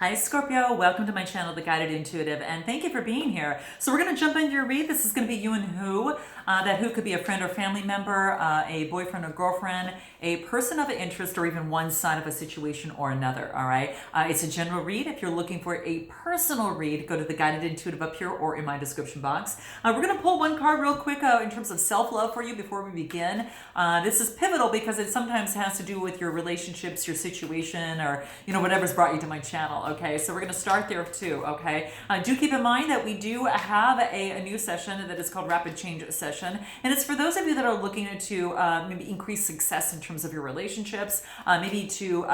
Hi Scorpio, welcome to my channel, The Guided Intuitive, and thank you for being here. So we're going to jump into your read. This is going to be you and who. That who could be a friend or family member, a boyfriend or girlfriend, a person of interest, or even one side of a situation or another, all right? It's a general read. If you're looking for a personal read, go to The Guided Intuitive up here or in my description box. We're going to pull one card real quick in terms of self-love for you before we begin. This is pivotal because it sometimes has to do with your relationships, your situation, or whatever's brought you to my channel. Okay, so we're going to start there too. Okay, do keep in mind that we do have a new session that is called Rapid Change Session, and it's for those of you that are looking to maybe increase success in terms of your relationships, maybe to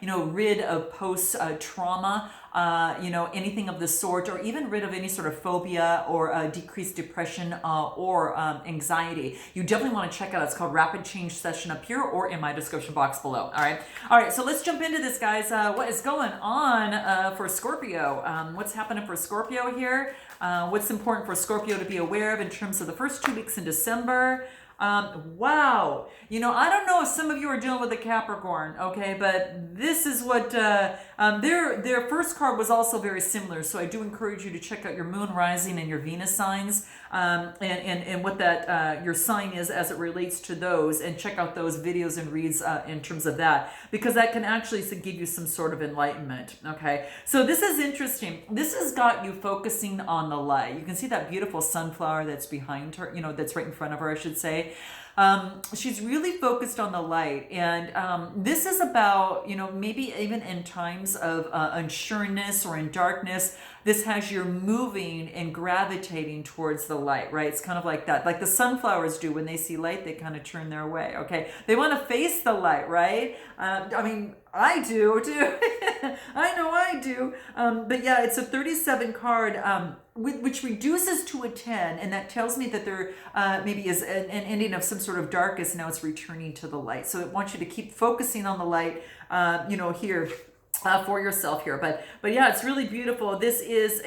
rid of post trauma. Anything of the sort, or even rid of any sort of phobia or decreased depression or anxiety. You definitely want to check out. It's called Rapid Change Session up here or in my description box below. All right. So let's jump into this, guys. What is going on for Scorpio? What's happening for Scorpio here? What's important for Scorpio to be aware of in terms of the first 2 weeks in December? Wow. I don't know if some of you are dealing with a Capricorn, okay, but this is what, their first card was also very similar. So I do encourage you to check out your moon rising and your Venus signs, and what that, your sign is as it relates to those, and check out those videos and reads, in terms of that, because that can actually give you some sort of enlightenment. Okay. So this is interesting. This has got you focusing on the light. You can see that beautiful sunflower that's behind her, that's right in front of her, I should say. She's really focused on the light, and this is about, maybe even in times of unsureness or in darkness, this has you moving and gravitating towards the light, right? It's kind of like that, like the sunflowers do when they see light, they kind of turn their way. Okay, they want to face the light, right? I do too. I know I do. But yeah, it's a 37 card, which reduces to a 10, and that tells me that there maybe is an ending of some sort of darkness. Now it's returning to the light. So it wants you to keep focusing on the light, here. For yourself here, but yeah, it's really beautiful. This is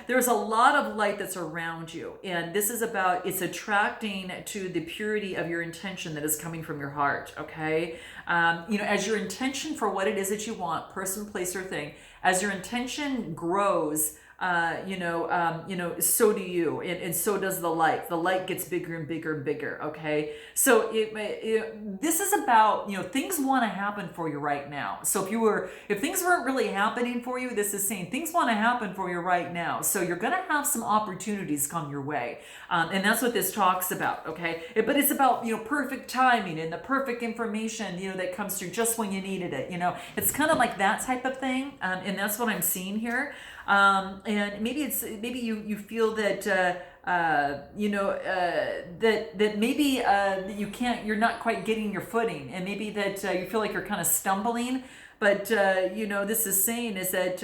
there's a lot of light that's around you, and this is about, it's attracting to the purity of your intention that is coming from your heart. Okay, as your intention for what it is that you want, person, place, or thing, as your intention grows, so do you, and so does the light. The light gets bigger and bigger and bigger. Okay, so this is about, things want to happen for you right now. So if things weren't really happening for you, this is saying things want to happen for you right now. So you're gonna have some opportunities come your way, and that's what this talks about. Okay, but it's about perfect timing and the perfect information that comes through just when you needed it. It's kind of like that type of thing, and that's what I'm seeing here. And maybe you feel that that maybe you're not quite getting your footing, and maybe that you feel like you're kind of stumbling. But this is saying is that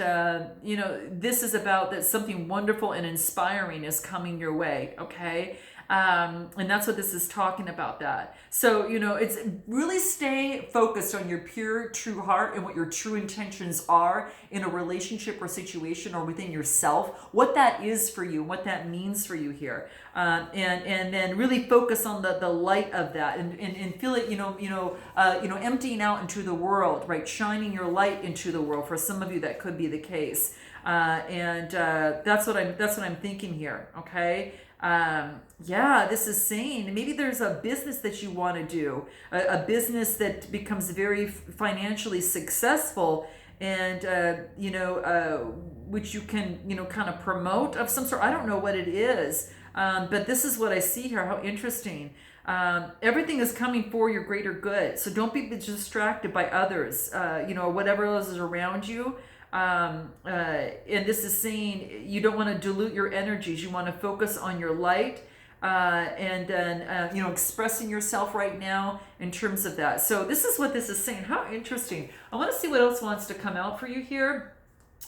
this is about that something wonderful and inspiring is coming your way. Okay. And that's what this is talking about, that. So, it's really stay focused on your pure, true heart and what your true intentions are in a relationship or situation or within yourself, what that is for you, what that means for you here. And then really focus on the light of that, and feel it, emptying out into the world, right? Shining your light into the world. For some of you, that could be the case. That's what I'm thinking here. Okay. This is saying maybe there's a business that you want to do, a business that becomes very financially successful, and which you can kind of promote of some sort. I don't know what it is, but this is what I see here. How interesting. Everything is coming for your greater good, so don't be distracted by others, whatever else is around you. And this is saying you don't want to dilute your energies. You want to focus on your light, and then expressing yourself right now in terms of that. So this is what this is saying. How interesting. I want to see what else wants to come out for you here.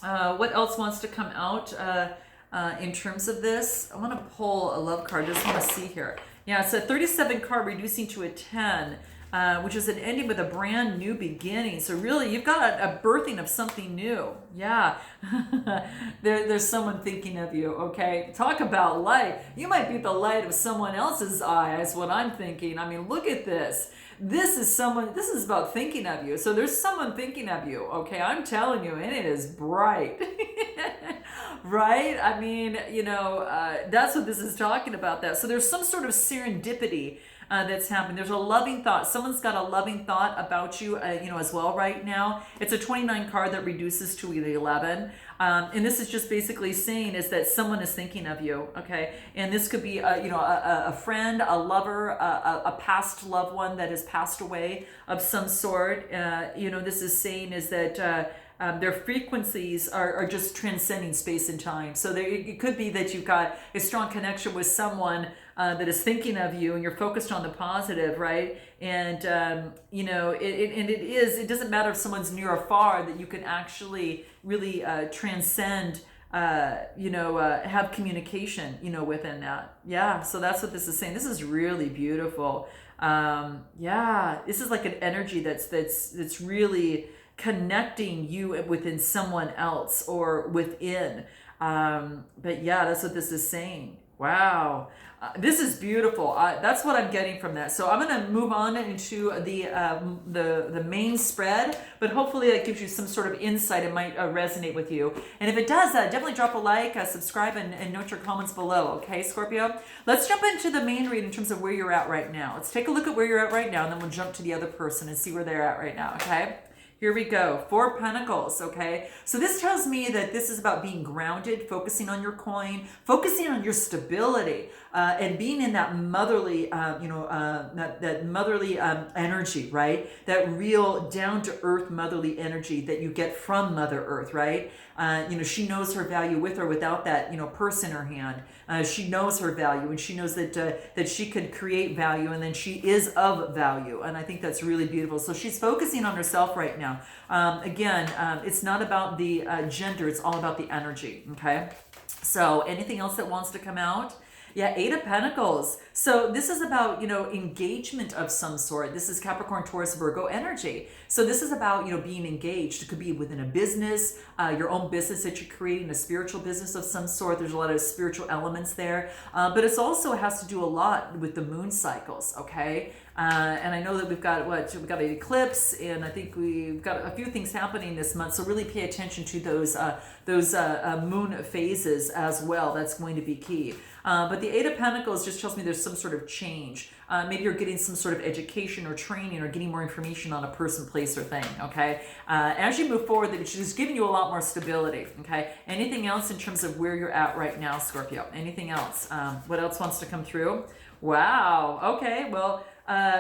What else wants to come out in terms of this? I want to pull a love card. Just want to see here. Yeah, it's a 37 card reducing to a 10. Which is an ending with a brand new beginning. So really, you've got a birthing of something new. Yeah, there's someone thinking of you. Okay, talk about light. You might be the light of someone else's eye. Is what I'm thinking. I mean, look at this. this is about thinking of you. So there's someone thinking of you, okay? I'm telling you, and it is bright. Right? I mean, that's what this is talking about. That. So there's some sort of serendipity that's happening. There's a loving thought. Someone's got a loving thought about you, as well right now. It's a 29 card that reduces to the 11. And this is just basically saying is that someone is thinking of you, okay? And this could be, a friend, a lover, a past loved one that has passed away of some sort. This is saying is that their frequencies are just transcending space and time. So it could be that you've got a strong connection with someone that is thinking of you, and you're focused on the positive, right? And it doesn't matter if someone's near or far, that you can actually really transcend. Have communication, within that. Yeah, so that's what this is saying. This is really beautiful. This is like an energy that's really connecting you within someone else or within. But yeah, that's what this is saying. Wow. This is beautiful. That's what I'm getting from that. So I'm going to move on into the main spread, but hopefully that gives you some sort of insight. It might resonate with you. And if it does, definitely drop a like, subscribe, and note your comments below. Okay, Scorpio? Let's jump into the main read in terms of where you're at right now. Let's take a look at where you're at right now, and then we'll jump to the other person and see where they're at right now. Okay? Here we go. 4 Pentacles, okay? So this tells me that this is about being grounded, focusing on your coin, focusing on your stability, and being in that motherly, that motherly energy, right? That real down-to-earth motherly energy that you get from Mother Earth, right? She knows her value with or without that, purse in her hand. She knows her value, and she knows that she could create value, and then she is of value. And I think that's really beautiful. So she's focusing on herself right now. It's not about the gender, it's all about the energy, okay? So anything else that wants to come out? Yeah, 8 of Pentacles. So this is about, engagement of some sort. This is Capricorn, Taurus, Virgo energy. So this is about, being engaged. It could be within a business, your own business that you're creating, a spiritual business of some sort. There's a lot of spiritual elements there. But it also has to do a lot with the moon cycles, okay? And I know that we've got an eclipse, and I think we've got a few things happening this month. So really pay attention to those moon phases as well. That's going to be key. But the 8 of Pentacles just tells me there's some sort of change. Maybe you're getting some sort of education or training or getting more information on a person, place, or thing, okay? As you move forward, she's giving you a lot more stability, okay? Anything else in terms of where you're at right now, Scorpio? Anything else? What else wants to come through? Wow, okay, well,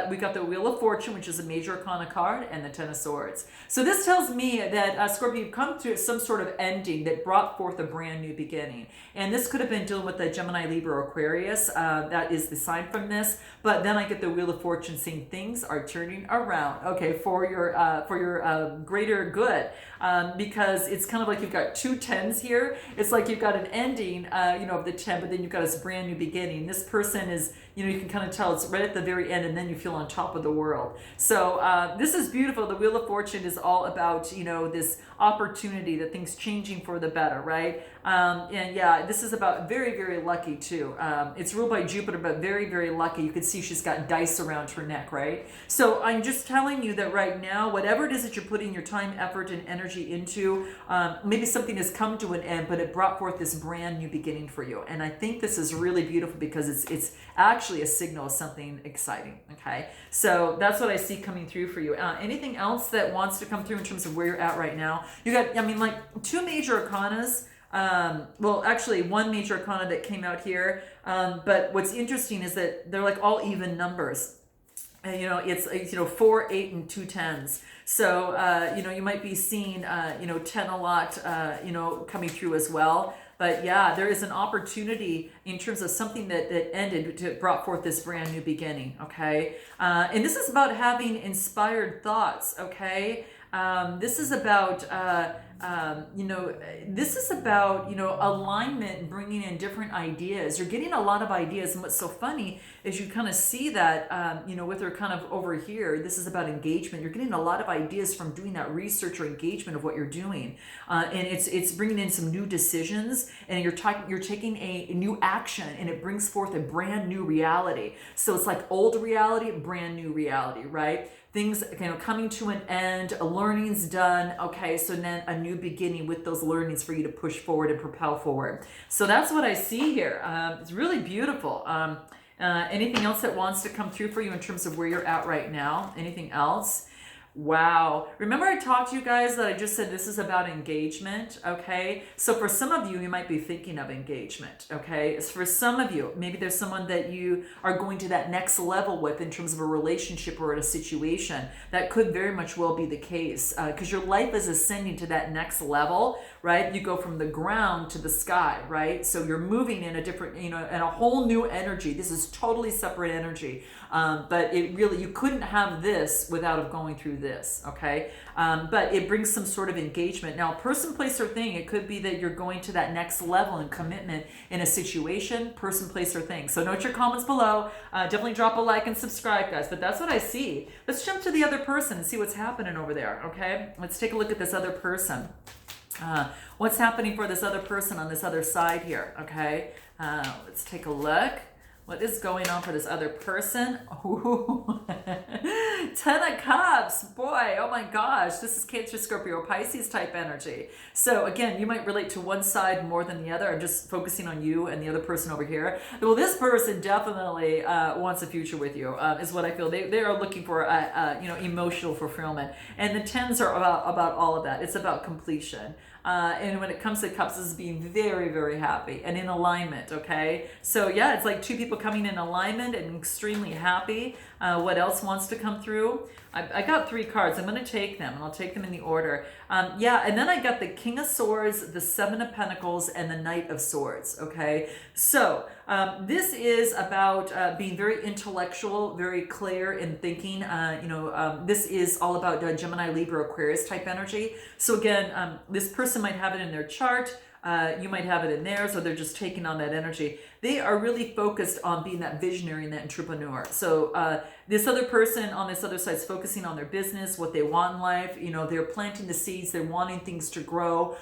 we got the Wheel of Fortune, which is a major arcana card, and the Ten of Swords. So this tells me that Scorpio, you've come to some sort of ending that brought forth a brand new beginning. And this could have been dealing with the Gemini, Libra, or Aquarius. That is the sign from this. But then I get the Wheel of Fortune saying things are turning around, okay, for your greater good. Because it's kind of like you've got 2 tens here. It's like you've got an ending, of the 10, but then you've got this brand new beginning. This person is, you can kind of tell it's right at the very end, and then you feel on top of the world. So this is beautiful. The Wheel of Fortune is all about, this opportunity, that things changing for the better, right? And yeah, this is about very, very lucky too. It's ruled by Jupiter, but very, very lucky. You can see she's got dice around her neck, right? So I'm just telling you that right now, whatever it is that you're putting your time, effort, and energy into, maybe something has come to an end, but it brought forth this brand new beginning for you. And I think this is really beautiful because it's actually a signal of something exciting, okay? So that's what I see coming through for you. Anything else that wants to come through in terms of where you're at right now? You got, 2 major arcanas. Well, actually, 1 major arcana that came out here. But what's interesting is that they're like all even numbers. It's 4, 8, and 2 tens. So, you might be seeing, 10 a lot, coming through as well. But yeah, there is an opportunity in terms of something that ended brought forth this brand new beginning, okay? And this is about having inspired thoughts, okay? This is about you know, this is about, you know, alignment, bringing in different ideas. You're getting a lot of ideas. And what's so funny is you kind of see that, you know, with her kind of over here, this is about engagement. You're getting a lot of ideas from doing that research or engagement of what you're doing. And it's bringing in some new decisions, and you're taking a new action, and it brings forth a brand new reality. So it's like old reality, brand new reality, right? Things, you know, coming to an end, a learning's done. Okay, so then a new beginning with those learnings for you to push forward and propel forward. So that's what I see here. It's really beautiful. Anything else that wants to come through for you in terms of where you're at right now? Anything else? Wow. Remember I talked to you guys that I just said this is about engagement, okay? So for some of you, you might be thinking of engagement, okay? For some of you, maybe there's someone that you are going to that next level with in terms of a relationship or a situation. That could very much well be the case, because your life is ascending to that next level, right? You go from the ground to the sky, right? So you're moving in a different, you know, in a whole new energy. This is totally separate energy. But it really, you couldn't have this without going through this, okay? But it brings some sort of engagement. Now, person, place, or thing, it could be that you're going to that next level in commitment in a situation, person, place, or thing. So note your comments below. Definitely drop a like and subscribe, guys. But that's what I see. Let's jump to the other person and see what's happening over there, okay? Let's take a look at this other person. What's happening for this other person on this other side here, okay? Let's take a look. What is going on for this other person? Ooh. 10 of Cups. Boy, oh my gosh. This is Cancer, Scorpio, Pisces type energy. So again, you might relate to one side more than the other. I'm just focusing on you and the other person over here. Well, this person definitely wants a future with you, is what I feel. They are looking for you know, emotional fulfillment. And the 10s are about all of that. It's about completion. And when it comes to Cups, this is being very, very happy and in alignment, okay? So yeah, it's like two people coming in alignment and extremely happy. What else wants to come through? I got 3 cards. I'm going to take them, and I'll take them in the order. Yeah, and then I got the King of Swords, the 7 of Pentacles, and the Knight of Swords, okay? So this is about being very intellectual, very clear in thinking. You know, this is all about Gemini, Libra, Aquarius type energy. So again, this person might have it in their chart. You might have it in theirs, or they're just taking on that energy. They are really focused on being that visionary and that entrepreneur. So this other person on this other side is focusing on their business, what they want in life. You know, they're planting the seeds. They're wanting things to grow.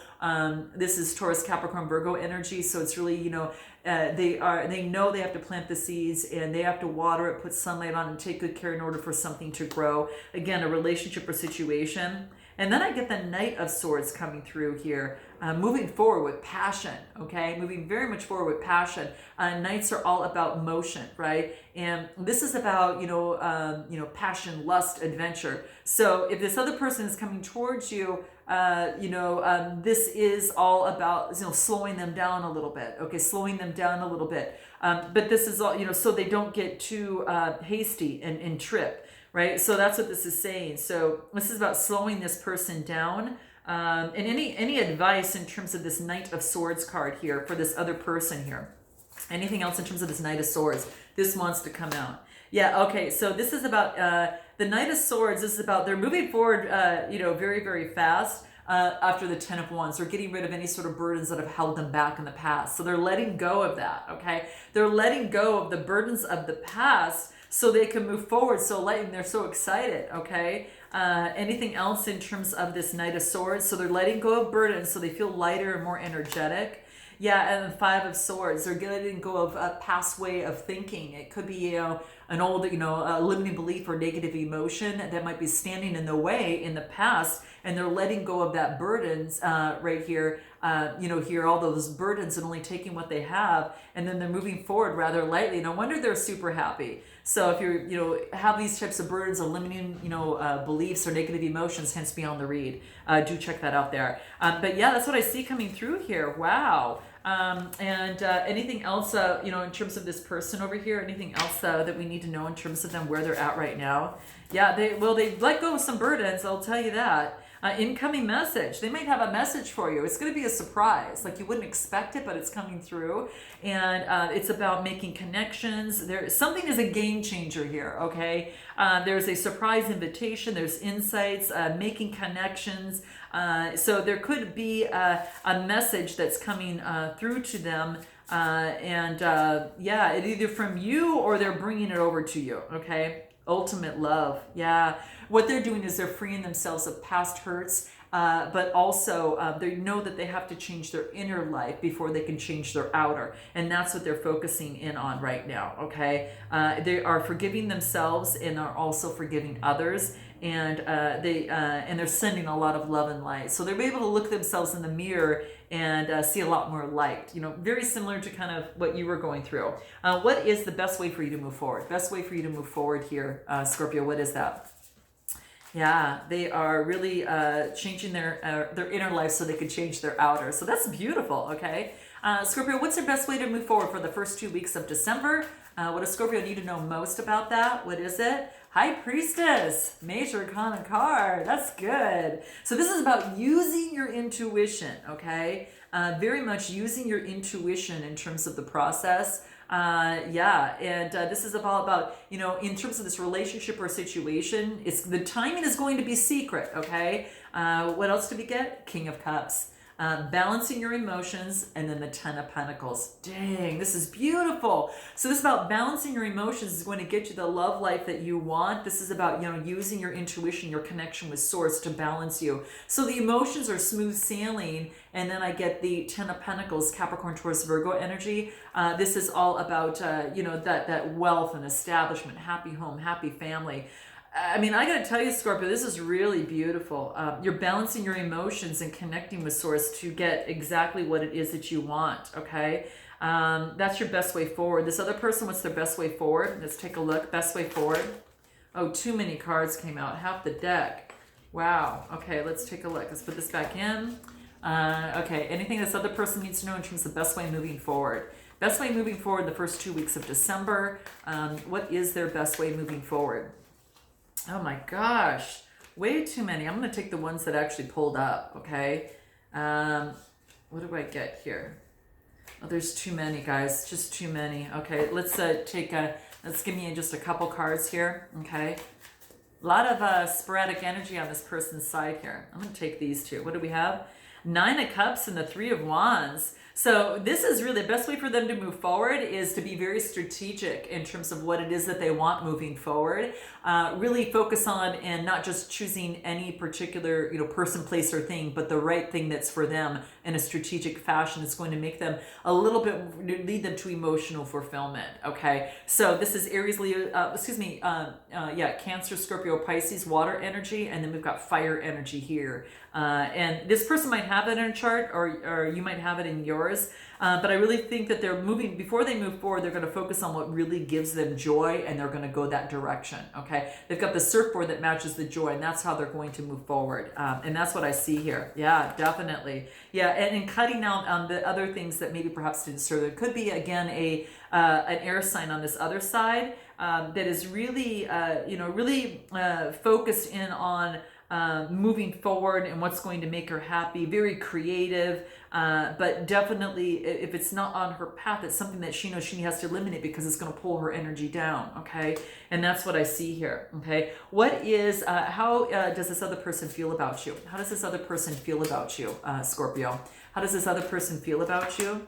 This is Taurus, Capricorn, Virgo energy. So it's really, you know, they know they have to plant the seeds, and they have to water it, put sunlight on, and take good care in order for something to grow. Again, a relationship or situation. And then I get the Knight of Swords coming through here, moving forward with passion, okay? Moving very much forward with passion. Knights are all about motion, right? And this is about, you know, passion, lust, adventure. So if this other person is coming towards you, you know, this is all about, you know, slowing them down a little bit, okay? Slowing them down a little bit. But this is all, you know, so they don't get too hasty and trip. Right, so that's what this is saying. So this is about slowing this person down. And any advice in terms of this Knight of Swords card here for this other person here? Anything else in terms of this Knight of Swords? This wants to come out. Yeah, okay, so this is about the Knight of Swords. This is about they're moving forward, you know, very, very fast. After the 10 of Wands, they're getting rid of any sort of burdens that have held them back in the past. So they're letting go of that, okay? They're letting go of the burdens of the past so they can move forward so light, and they're so excited, okay? Anything else in terms of this Knight of Swords? So they're letting go of burdens so they feel lighter and more energetic. Yeah, and the 5 of Swords, they're letting go of a past way of thinking. It could be, you know, an old, you know, limiting belief or negative emotion that might be standing in the way in the past, and they're letting go of that burdens right here. You know, here, all those burdens and only taking what they have, and then they're moving forward rather lightly. No wonder they're super happy. So if you're, you know, have these types of burdens or limiting, you know, beliefs or negative emotions, hence beyond the read, do check that out there. But yeah, that's what I see coming through here. Wow. And anything else, you know, in terms of this person over here, anything else that we need to know in terms of them, where they're at right now? Yeah, they let go of some burdens, I'll tell you that. Incoming message. They might have a message for you. It's going to be a surprise. Like you wouldn't expect it, but it's coming through. And it's about making connections. Something is a game changer here, okay? There's a surprise invitation. There's insights, making connections. So there could be a message that's coming through to them. Yeah, it either from you or they're bringing it over to you. Okay. Ultimate love. Yeah. What they're doing is they're freeing themselves of past hurts. But also they know that they have to change their inner life before they can change their outer, and that's what they're focusing in on right now. Okay, they are forgiving themselves and are also forgiving others, and they're sending a lot of love and light. So they're able to look themselves in the mirror and see a lot more light. You know, very similar to kind of what you were going through. What is the best way for you to move forward? Best way for you to move forward here, Scorpio. What is that? Yeah, they are really changing their inner life so they can change their outer. So that's beautiful, okay? Scorpio, what's their best way to move forward for the first 2 weeks of December? What does Scorpio need to know most about that? What is it? High Priestess, major arcana card. That's good. So this is about using your intuition, okay? Very much using your intuition in terms of the process. This is all about, you know, in terms of this relationship or situation, the timing is going to be secret, okay? What else did we get? King of Cups. Balancing your emotions, and then the Ten of Pentacles. Dang, this is beautiful. So this is about balancing your emotions is going to get you the love life that you want. This is about, you know, using your intuition, your connection with source to balance you. So the emotions are smooth sailing, and then I get the Ten of Pentacles, Capricorn, Taurus, Virgo energy. This is all about, that wealth and establishment, happy home, happy family. I mean, I got to tell you, Scorpio, this is really beautiful. You're balancing your emotions and connecting with source to get exactly what it is that you want, okay? That's your best way forward. This other person, what's their best way forward? Let's take a look. Best way forward. Oh, too many cards came out. Half the deck. Wow. Okay, let's take a look. Let's put this back in. Okay, anything this other person needs to know in terms of best way moving forward? Best way moving forward the first 2 weeks of December. What is their best way moving forward? Oh my gosh, way too many. I'm going to take the ones that actually pulled up, okay? What do I get here? Oh, there's too many, guys. Just too many. Okay, let's give me just a couple cards here, okay? A lot of sporadic energy on this person's side here. I'm going to take these two. What do we have? Nine of Cups and the Three of Wands. So this is really the best way for them to move forward is to be very strategic in terms of what it is that they want moving forward. Really focus on and not just choosing any particular, you know, person, place, or thing, but the right thing that's for them in a strategic fashion. It's going to make them a little bit, lead them to emotional fulfillment. Okay, so this is Aries, Leo, Cancer, Scorpio, Pisces, water energy, and then we've got fire energy here. And this person might have it in a chart, or you might have it in yours. But I really think that they're moving, before they move forward, they're going to focus on what really gives them joy, and they're going to go that direction. Okay, they've got the surfboard that matches the joy, and that's how they're going to move forward. And that's what I see here. Yeah, definitely. Yeah, and in cutting out on the other things that maybe perhaps didn't serve, there could be again an air sign on this other side that is really focused in on moving forward and what's going to make her happy, very creative, but definitely if it's not on her path, it's something that she knows she has to eliminate because it's going to pull her energy down, okay? And that's what I see here, okay? How does this other person feel about you? How does this other person feel about you, Scorpio? How does this other person feel about you?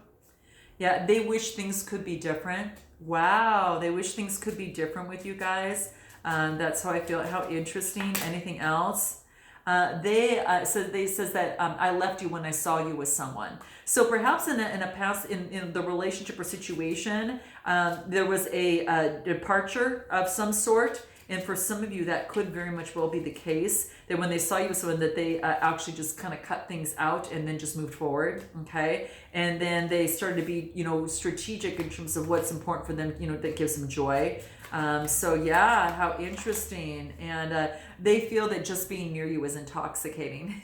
Yeah, they wish things could be different. Wow, they wish things could be different with you guys. That's how I feel. How interesting. Anything else? They says that I left you when I saw you with someone. So perhaps in a past in the relationship or situation, there was a departure of some sort. And for some of you, that could very much well be the case, that when they saw you with someone, that they actually just kind of cut things out and then just moved forward, okay? And then they started to be, strategic in terms of what's important for them, that gives them joy. So yeah, how interesting. And they feel that just being near you is intoxicating.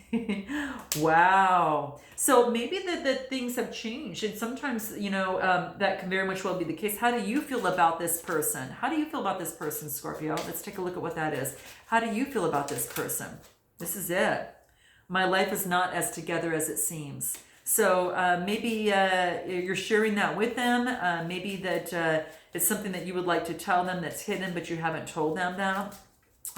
Wow. So maybe that things have changed, and sometimes that can very much well be the case. How do you feel about this person? How do you feel about this person, Scorpio? Let's take a look at what that is. How do you feel about this person? This is it. My life is not as together as it seems. So maybe you're sharing that with them. Maybe that it's something that you would like to tell them that's hidden, but you haven't told them that.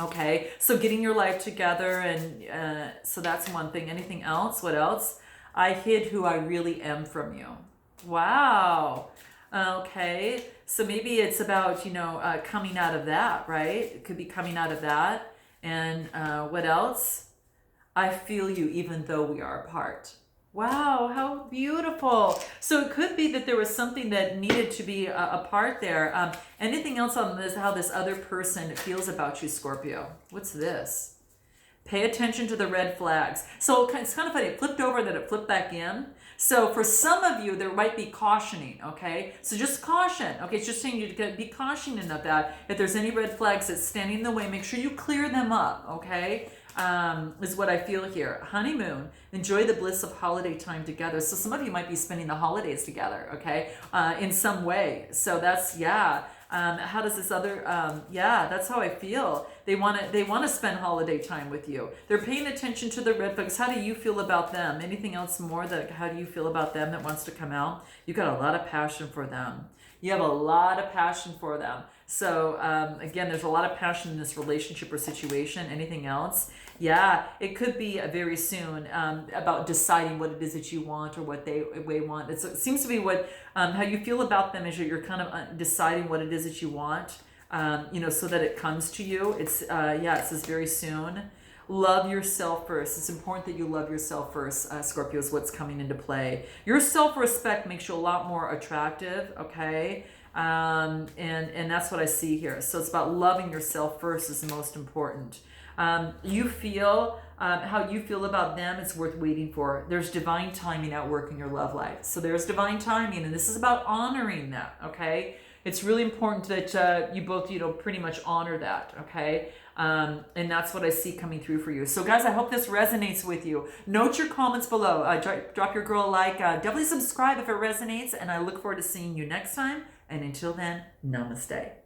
Okay, so getting your life together, and so that's one thing. Anything else? What else? I hid who I really am from you. Wow. Okay, so maybe it's about, coming out of that, right? It could be coming out of that. And what else? I feel you even though we are apart. Wow, how beautiful. So it could be that there was something that needed to be apart there. Anything else on this, how this other person feels about you, Scorpio? What's this? Pay attention to the red flags. So it's kind of funny. It flipped over, then it flipped back in. So for some of you, there might be cautioning, okay? So just caution, okay? It's just saying you to be cautioning of that. If there's any red flags that's standing in the way, make sure you clear them up, okay? Is what I feel here. Honeymoon. Enjoy the bliss of holiday time together. So some of you might be spending the holidays together, okay? In some way. So that's, yeah. How does this other, yeah, that's how I feel. They want to spend holiday time with you. They're paying attention to the red flags. How do you feel about them? Anything else more how do you feel about them that wants to come out? You got a lot of passion for them. You have a lot of passion for them. So again, there's a lot of passion in this relationship or situation. Anything else? Yeah, it could be very soon about deciding what it is that you want or what they want. It seems to be what how you feel about them is you're kind of deciding what it is that you want, so that it comes to you. It's it says very soon. Love yourself first. It's important that you love yourself first, Scorpio, is what's coming into play. Your self-respect makes you a lot more attractive, okay? And that's what I see here. So it's about loving yourself first is the most important. You feel how you feel about them, it's worth waiting for. There's divine timing at work in your love life. So there's divine timing, and this is about honoring that, okay? It's really important that you both, pretty much honor that, okay? And that's what I see coming through for you. So guys, I hope this resonates with you. Note your comments below. Drop your girl a like. Definitely subscribe if it resonates, and I look forward to seeing you next time. And until then, namaste.